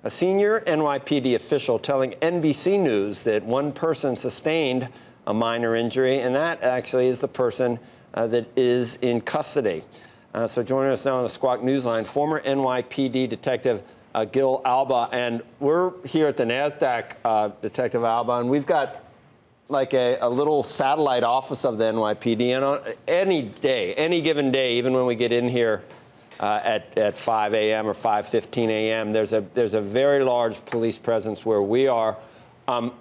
A senior NYPD official telling NBC News that one person sustained a minor injury, and that actually is the person that is in custody. So joining us now on the Squawk Newsline, former NYPD detective Gil Alba, and we're here at the NASDAQ, Detective Alba, and we've got like a little satellite office of the NYPD, and on any day, any given day, even when we get in here at 5 a.m. or 5:15 a.m., there's a very large police presence where we are.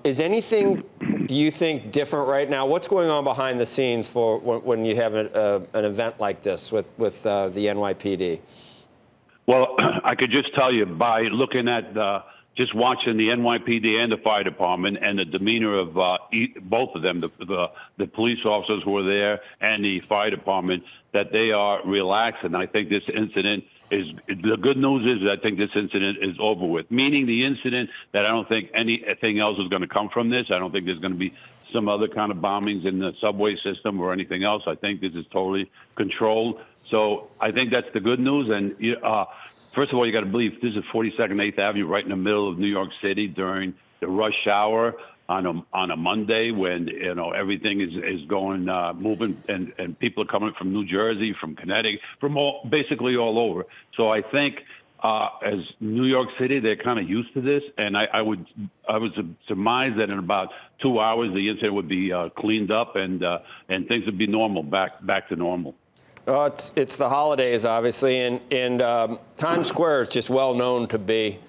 Is anything, do you think, different right now? What's going on behind the scenes for when you have an event like this with the NYPD? Well, I could just tell you by looking at just watching the NYPD and the fire department and the demeanor of both of them, the police officers who were there and the fire department, that they are relaxed. And I think this incident is, the good news is I think this incident is over with, meaning the incident that I don't think anything else is going to come from this. I don't think there's going to be some other kind of bombings in the subway system or anything else. I think this is totally controlled. So I think that's the good news. And first of all, you got to believe this is 42nd 8th Avenue, right in the middle of New York City during the rush hour on a Monday when everything is going moving, and people are coming from New Jersey, from Connecticut, from basically all over. So I think as New York City, they're kind of used to this, and I would surmise that in about 2 hours the incident would be cleaned up and things would be normal, back to normal. It's the holidays, obviously, and Times Square is just well known to be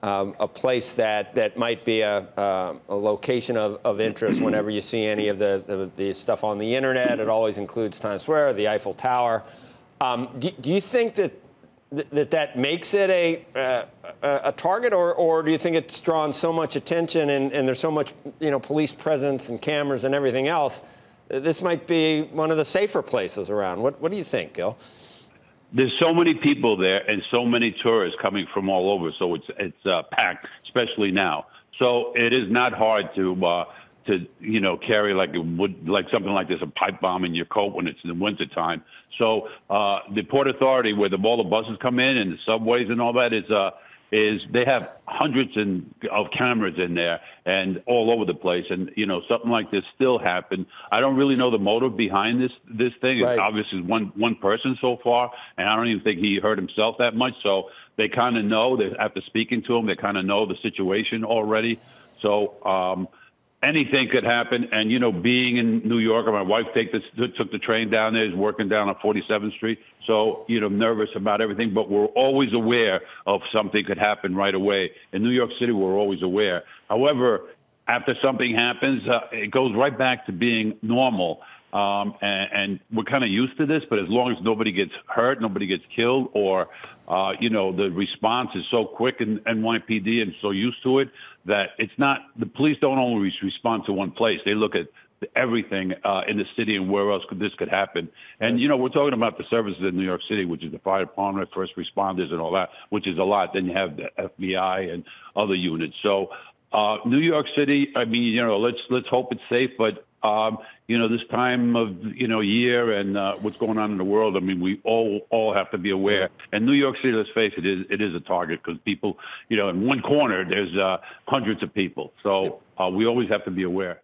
a place that might be a location of interest whenever you see any of the stuff on the internet. It always includes Times Square, the Eiffel Tower. Do you think that makes it a target, or do you think it's drawn so much attention and there's so much police presence and cameras and everything else? This might be one of the safer places around. What do you think, Gil? There's so many people there and so many tourists coming from all over, so it's packed, especially now. So it is not hard to carry like something like this, a pipe bomb in your coat when it's in the wintertime. So the Port Authority, where all the buses come in and the subways and all that, is they have hundreds of cameras in there and all over the place. And, something like this still happened. I don't really know the motive behind this thing. Right. It's obviously one person so far, and I don't even think he hurt himself that much. So they kind of know, after speaking to him, they kind of know the situation already. So anything could happen. And, being in New York, my wife took the train down there, is working down on 47th Street. So, nervous about everything, but we're always aware of something could happen right away. In New York City, we're always aware. However, after something happens, it goes right back to being normal. And we're kind of used to this, but as long as nobody gets hurt, nobody gets killed, or, the response is so quick in NYPD and so used to it that it's not, the police don't only respond to one place. They look at everything in the city and where else this could happen. And, we're talking about the services in New York City, which is the fire department, first responders and all that, which is a lot. Then you have the FBI and other units. So New York City, I mean, let's hope it's safe, but this time of, year and what's going on in the world, I mean, we all have to be aware. And New York City, let's face it, it is a target because people, in one corner, there's hundreds of people. So we always have to be aware.